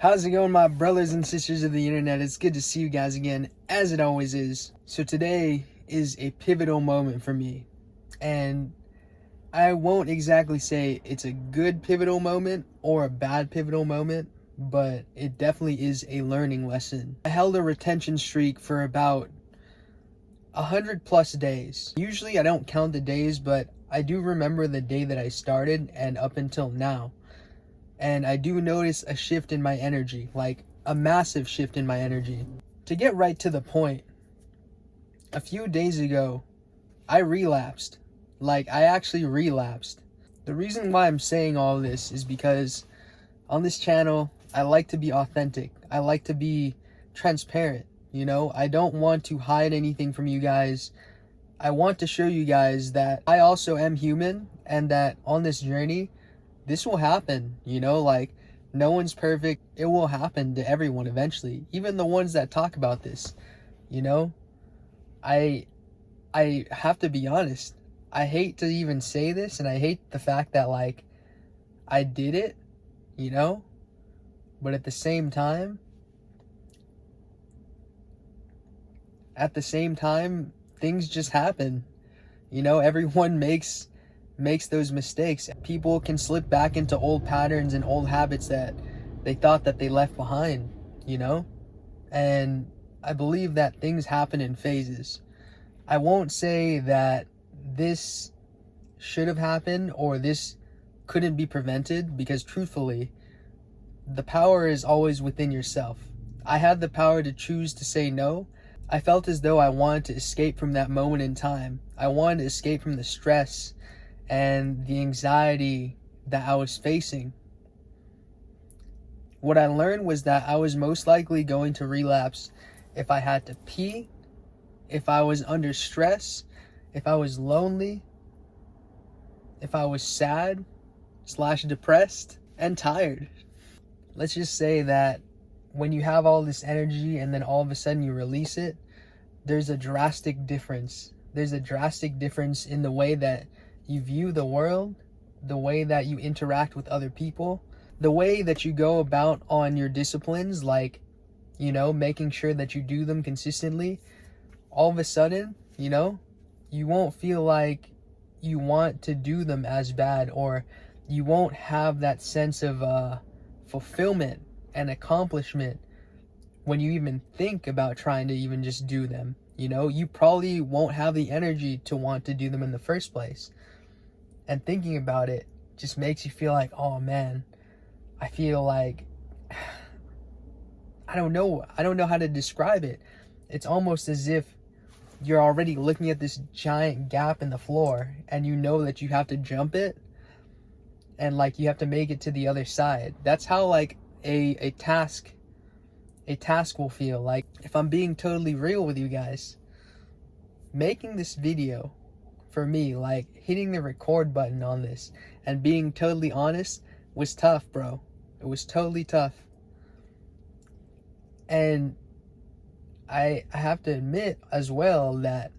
How's it going, my brothers and sisters of the internet? It's good to see you guys again, as it always is. So today is a pivotal moment for me, and I won't exactly say it's a good pivotal moment or a bad pivotal moment, but it definitely is a learning lesson. I held a retention streak for about 100+ days. Usually I don't count the days, but I do remember the day that I started and up until now. And I do notice a shift in my energy, like a massive shift in my energy. To get right to the point, a few days ago, I relapsed. Like, I actually relapsed. The reason why I'm saying all this is because on this channel, I like to be authentic. I like to be transparent, you know? I don't want to hide anything from you guys. I want to show you guys that I also am human and that on this journey, this will happen, you know, like no one's perfect. It will happen to everyone eventually, even the ones that talk about this, you know. I have to be honest. I hate to even say this, and I hate the fact that like I did it, you know, but at the same time, things just happen. You know, everyone makes those mistakes. People can slip back into old patterns and old habits that they thought that they left behind, you know? And I believe that things happen in phases. I won't say that this should have happened or this couldn't be prevented, because truthfully, the power is always within yourself. I had the power to choose to say no. I felt as though I wanted to escape from that moment in time. I wanted to escape from the stress and the anxiety that I was facing. What I learned was that I was most likely going to relapse if I had to pee, if I was under stress, if I was lonely, if I was sad / depressed and tired. Let's just say that when you have all this energy and then all of a sudden you release it, there's a drastic difference. There's a drastic difference in the way that you view the world, the way that you interact with other people, the way that you go about on your disciplines, like, you know, making sure that you do them consistently. All of a sudden, you know, you won't feel like you want to do them as bad, or you won't have that sense of fulfillment and accomplishment when you even think about trying to even just do them. You know, you probably won't have the energy to want to do them in the first place. And thinking about it just makes you feel like, oh man, I feel like, I don't know how to describe it. It's almost as if you're already looking at this giant gap in the floor and you know that you have to jump it and like you have to make it to the other side. That's how like a task will feel. Like, if I'm being totally real with you guys, making this video for me, like hitting the record button on this and being totally honest, was tough, bro. It was totally tough. And I have to admit as well that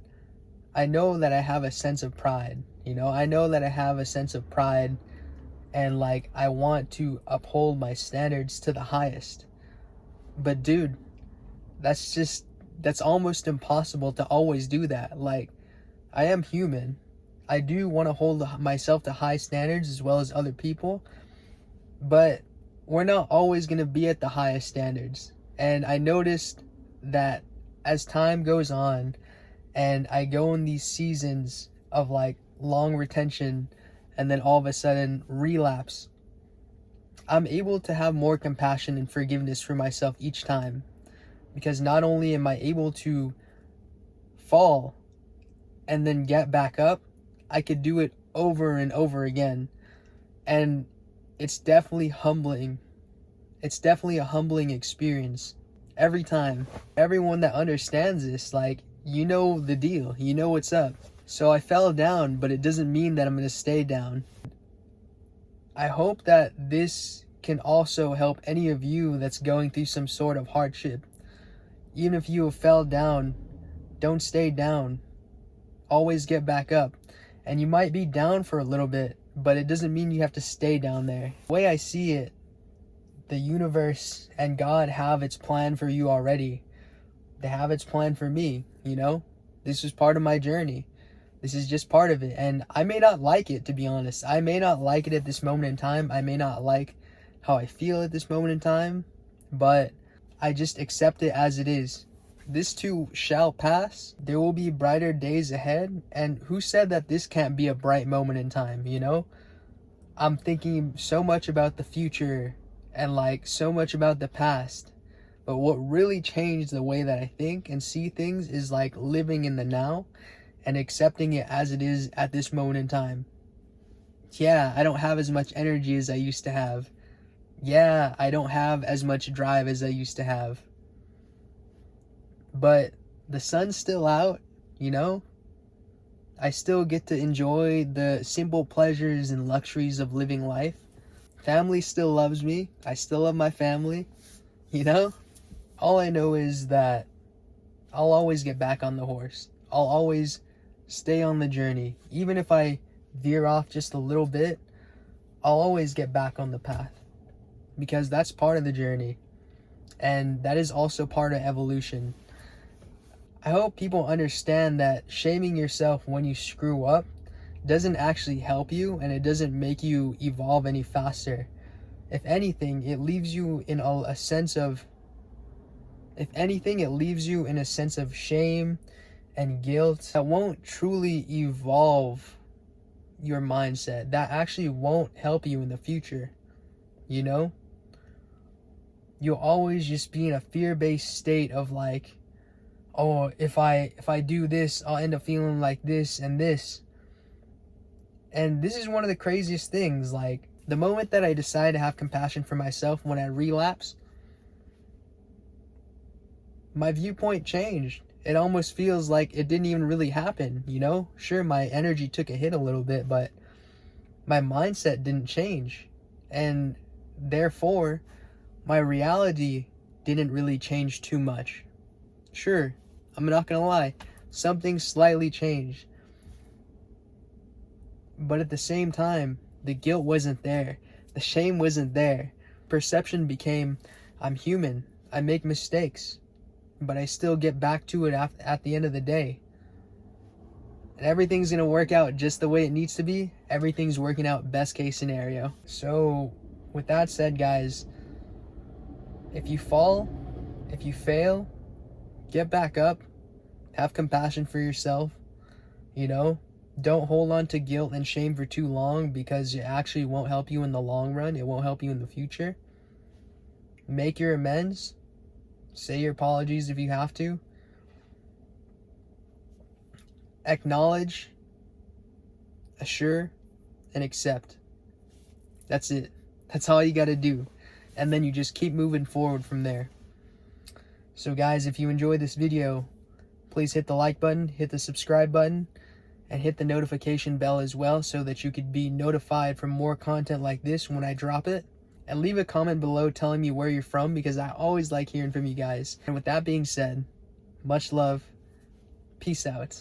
I know that I have a sense of pride. You know, I know that I have a sense of pride, and like I want to uphold my standards to the highest. But dude, that's almost impossible to always do that. Like, I am human. I do want to hold myself to high standards as well as other people, but we're not always going to be at the highest standards. And I noticed that as time goes on and I go in these seasons of like long retention and then all of a sudden relapse, I'm able to have more compassion and forgiveness for myself each time. Because not only am I able to fall and then get back up, I could do it over and over again. And it's definitely humbling. It's definitely a humbling experience every time. Everyone that understands this, like, you know the deal. You know what's up. So I fell down, but it doesn't mean that I'm going to stay down. I hope that this can also help any of you that's going through some sort of hardship. Even if you have fell down, don't stay down. Always get back up. And you might be down for a little bit, but it doesn't mean you have to stay down there. The way I see it, the universe and God have its plan for you already. They have its plan for me, you know? This is part of my journey. This is just part of it. And I may not like it, to be honest. I may not like it at this moment in time. I may not like how I feel at this moment in time. But I just accept it as it is. This too shall pass. There will be brighter days ahead. And who said that this can't be a bright moment in time, you know? I'm thinking so much about the future and like so much about the past. But what really changed the way that I think and see things is like living in the now and accepting it as it is at this moment in time. Yeah, I don't have as much energy as I used to have. Yeah, I don't have as much drive as I used to have. But the sun's still out, you know? I still get to enjoy the simple pleasures and luxuries of living life. Family still loves me. I still love my family, you know? All I know is that I'll always get back on the horse. I'll always stay on the journey. Even if I veer off just a little bit, I'll always get back on the path. Because that's part of the journey. And that is also part of evolution. I hope people understand that shaming yourself when you screw up doesn't actually help you, and it doesn't make you evolve any faster. If anything, it leaves you in a sense of shame and guilt that won't truly evolve your mindset. That actually won't help you in the future, you know? You'll always just be in a fear-based state of like, oh, if I do this, I'll end up feeling like this and this. And this is one of the craziest things. Like, the moment that I decided to have compassion for myself when I relapsed, my viewpoint changed. It almost feels like it didn't even really happen, you know? Sure, my energy took a hit a little bit, but my mindset didn't change. And therefore, my reality didn't really change too much. Sure, I'm not gonna lie, something slightly changed. But at the same time, the guilt wasn't there. The shame wasn't there. Perception became, I'm human. I make mistakes. But I still get back to it at the end of the day. And everything's gonna work out just the way it needs to be. Everything's working out best case scenario. So, with that said, guys, if you fall, if you fail, get back up, have compassion for yourself, you know? Don't hold on to guilt and shame for too long, because it actually won't help you in the long run. It won't help you in the future. Make your amends. Say your apologies if you have to. Acknowledge, assure, and accept. That's it. That's all you gotta do. And then you just keep moving forward from there. So guys, if you enjoyed this video, please hit the like button, hit the subscribe button, and hit the notification bell as well, so that you could be notified for more content like this when I drop it. And leave a comment below telling me where you're from, because I always like hearing from you guys. And with that being said, much love. Peace out.